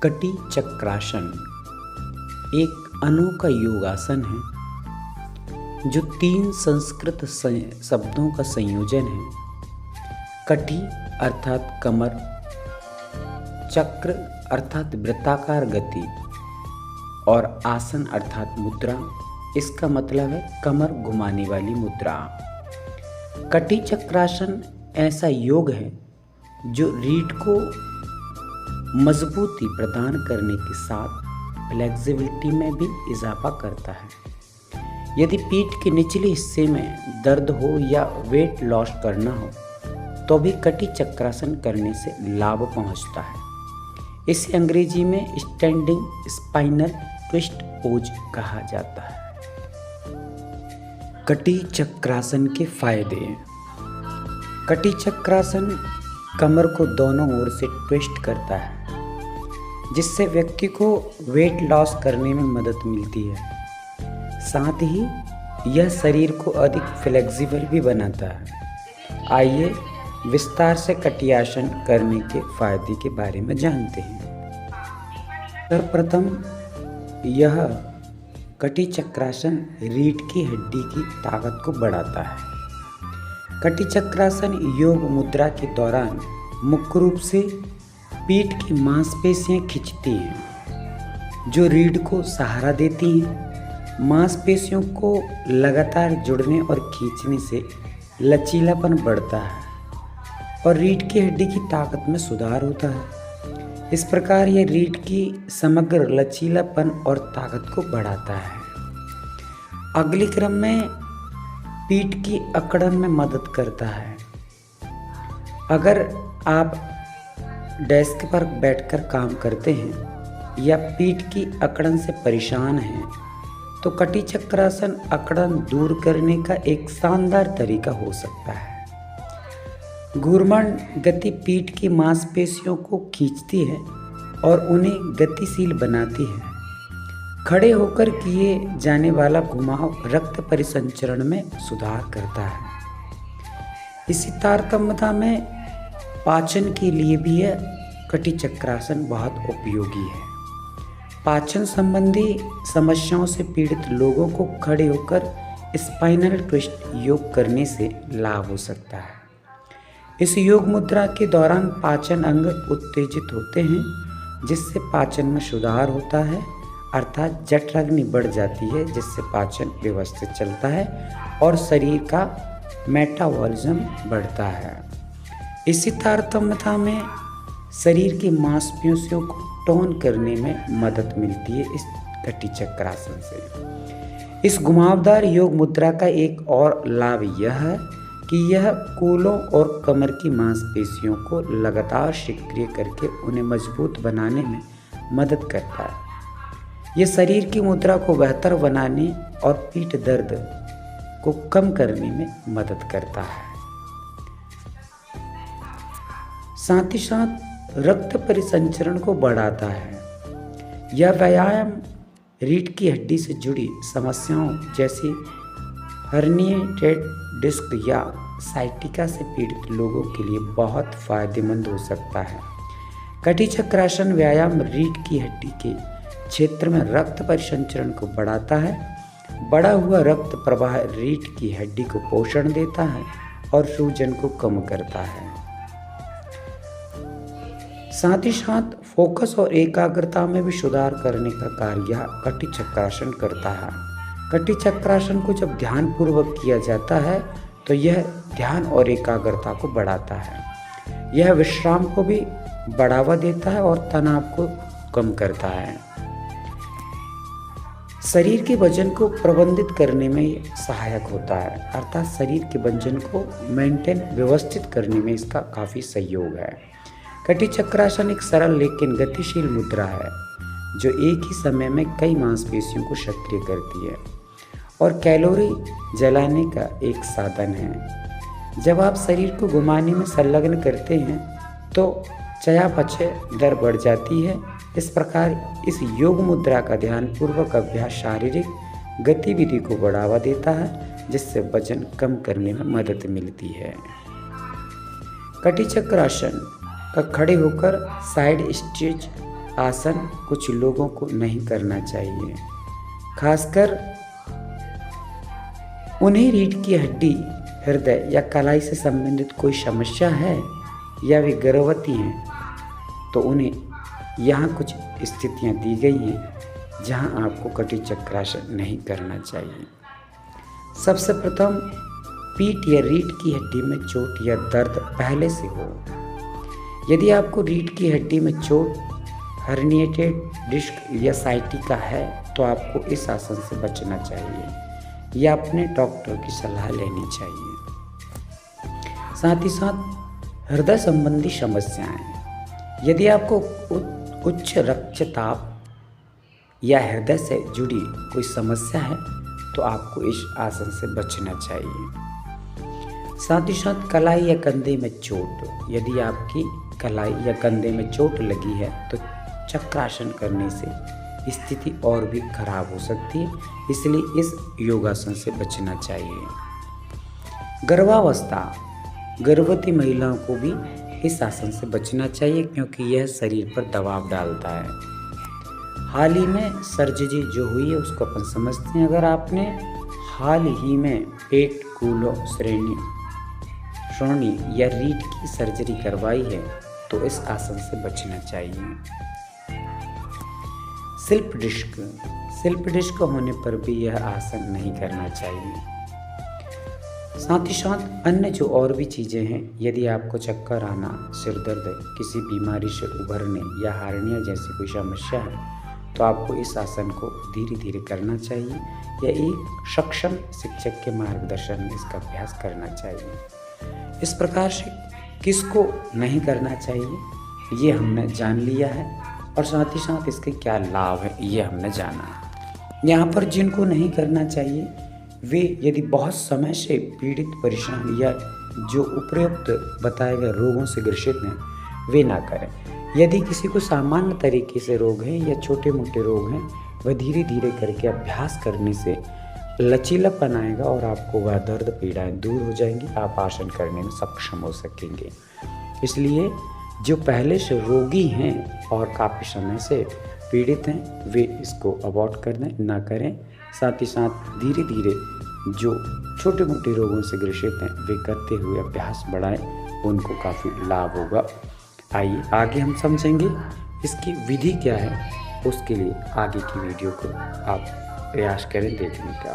कटी चक्रासन एक अनोखा योगासन है जो 3 संस्कृत शब्दों का संयोजन है। कटी अर्थात कमर, चक्र अर्थात वृत्ताकार गति और आसन अर्थात मुद्रा। इसका मतलब है कमर घुमाने वाली मुद्रा। कटी चक्रासन ऐसा योग है जो रीढ़ को मजबूती प्रदान करने के साथ फ्लेक्सिबिलिटी में भी इजाफा करता है। यदि पीठ के निचले हिस्से में दर्द हो या वेट लॉस करना हो तो भी कटी चक्रासन करने से लाभ पहुंचता है। इसे अंग्रेजी में स्टैंडिंग स्पाइनल ट्विस्ट पोज कहा जाता है। कटी चक्रासन के फायदे। कटी चक्रासन कमर को दोनों ओर से ट्विस्ट करता है जिससे व्यक्ति को वेट लॉस करने में मदद मिलती है। साथ ही यह शरीर को अधिक फ्लेक्सिबल भी बनाता है। आइए विस्तार से कटियासन करने के फायदे के बारे में जानते हैं। सर्वप्रथम यह कटी चक्रासन रीढ़ की हड्डी की ताकत को बढ़ाता है। कटी चक्रासन योग मुद्रा के दौरान मुख्य रूप से पीठ की मांसपेशियां खिंचती हैं जो रीढ़ को सहारा देती हैं। मांसपेशियों को लगातार जुड़ने और खींचने से लचीलापन बढ़ता है और रीढ़ की हड्डी की ताकत में सुधार होता है। इस प्रकार यह रीढ़ की समग्र लचीलापन और ताकत को बढ़ाता है। अगले क्रम में पीठ की अकड़न में मदद करता है। अगर आप डेस्क पर बैठकर काम करते हैं या पीठ की अकड़न से परेशान हैं तो कटी चक्रासन अकड़न दूर करने का एक शानदार तरीका हो सकता है। घूर्णन गति पीठ की मांसपेशियों को खींचती है और उन्हें गतिशील बनाती है। खड़े होकर किए जाने वाला घुमाव रक्त परिसंचरण में सुधार करता है। इसी तारतम्यता में पाचन के लिए भी यह कटी चक्रासन बहुत उपयोगी है। पाचन संबंधी समस्याओं से पीड़ित लोगों को खड़े होकर स्पाइनल ट्विस्ट योग करने से लाभ हो सकता है। इस योग मुद्रा के दौरान पाचन अंग उत्तेजित होते हैं जिससे पाचन में सुधार होता है, अर्थात जठराग्नि बढ़ जाती है जिससे पाचन व्यवस्थित चलता है और शरीर का मेटाबॉलिज्म बढ़ता है। इसी तारतम्यता में शरीर की मांसपेशियों को टोन करने में मदद मिलती है इस कटी चक्रासन से। इस घुमावदार योग मुद्रा का एक और लाभ यह है कि यह कूल्हों और कमर की मांसपेशियों को लगातार सक्रिय करके उन्हें मजबूत बनाने में मदद करता है। यह शरीर की मुद्रा को बेहतर बनाने और पीठ दर्द को कम करने में मदद करता है। साथ ही साथ रक्त परिसंचरण को बढ़ाता है। यह व्यायाम रीढ़ की हड्डी से जुड़ी समस्याओं जैसे हर्निएटेड डिस्क या साइटिका से पीड़ित लोगों के लिए बहुत फायदेमंद हो सकता है। कटी चक्रासन व्यायाम रीढ़ की हड्डी के क्षेत्र में रक्त परिसंचरण को बढ़ाता है। बढ़ा हुआ रक्त प्रवाह रीढ़ की हड्डी को पोषण देता है और सूजन को कम करता है। साथ ही साथ फोकस और एकाग्रता में भी सुधार करने का कार्य कटी चक्रासन करता है। कटी चक्रासन को जब ध्यानपूर्वक किया जाता है तो यह ध्यान और एकाग्रता को बढ़ाता है। यह विश्राम को भी बढ़ावा देता है और तनाव को कम करता है। शरीर के वजन को प्रबंधित करने में सहायक होता है, अर्थात शरीर के वजन को मेंटेन व्यवस्थित करने में इसका काफ़ी सहयोग है। कटी चक्रासन एक सरल लेकिन गतिशील मुद्रा है जो एक ही समय में कई मांसपेशियों को सक्रिय करती है और कैलोरी जलाने का एक साधन है। जब आप शरीर को घुमाने में संलग्न करते हैं तो चयापचय दर बढ़ जाती है। इस प्रकार इस योग मुद्रा का ध्यानपूर्वक अभ्यास शारीरिक गतिविधि को बढ़ावा देता है जिससे वजन कम करने में मदद मिलती है। कटी चक्रासन का खड़े होकर साइड स्ट्रेच आसन कुछ लोगों को नहीं करना चाहिए, खासकर उन्हें रीढ़ की हड्डी, हृदय या कलाई से संबंधित कोई समस्या है या वे गर्भवती हैं, तो उन्हें यहाँ कुछ स्थितियाँ दी गई हैं जहाँ आपको कटी चक्रासन नहीं करना चाहिए। सबसे प्रथम, पीठ या रीढ़ की हड्डी में चोट या दर्द पहले से हो। यदि आपको रीढ़ की हड्डी में चोट, हर्निएटेड डिस्क या साइटिका है तो आपको इस आसन से बचना चाहिए या अपने डॉक्टर की सलाह लेनी चाहिए। साथ ही साथ हृदय संबंधी समस्याएं, यदि आपको उच्च रक्तचाप या हृदय से जुड़ी कोई समस्या है तो आपको इस आसन से बचना चाहिए। साथ ही साथ कलाई या कंधे में चोट, यदि आपकी कलाई या कंधे में चोट लगी है तो चक्रासन करने से स्थिति और भी खराब हो सकती है, इसलिए इस योगासन से बचना चाहिए। गर्भावस्था, गर्भवती महिलाओं को भी इस आसन से बचना चाहिए क्योंकि यह शरीर पर दबाव डालता है। हाल ही में सर्जरी जो हुई है उसको अपन समझते हैं। अगर आपने हाल ही में पेट, कूल्हों, श्रोणि या रीढ़ की सर्जरी करवाई है तो इस आसन से बचना चाहिए। स्लिप डिस्क होने पर भी यह आसन नहीं करना चाहिए। साथ ही साथ अन्य जो और भी चीज़ें हैं, यदि आपको चक्कर आना, सिर दर्द, किसी बीमारी से उभरने या हार्निया जैसी कोई समस्या है तो आपको इस आसन को धीरे धीरे करना चाहिए या एक सक्षम शिक्षक के मार्गदर्शन में इसका अभ्यास करना चाहिए। इस प्रकार से किसको नहीं करना चाहिए ये हमने जान लिया है और साथ ही साथ इसके क्या लाभ है ये हमने जाना है। यहाँ पर जिनको नहीं करना चाहिए वे यदि बहुत समय से पीड़ित, परेशान या जो उपयुक्त बताए गए रोगों से ग्रसित हैं वे ना करें। यदि किसी को सामान्य तरीके से रोग है या छोटे मोटे रोग हैं, वह धीरे धीरे करके अभ्यास करने से लचीलापन आएगा और आपको वह दर्द, पीड़ाएं दूर हो जाएंगी, आप आसन करने में सक्षम हो सकेंगे। इसलिए जो पहले से रोगी हैं और काफ़ी समय से पीड़ित हैं वे इसको अवॉइड करना ना करें। साथ ही साथ धीरे धीरे जो छोटे मोटे रोगों से ग्रसित हैं वे करते हुए अभ्यास बढ़ाएं, उनको काफ़ी लाभ होगा। आइए आगे हम समझेंगे इसकी विधि क्या है, उसके लिए आगे की वीडियो को आप प्रयास करें देखने का।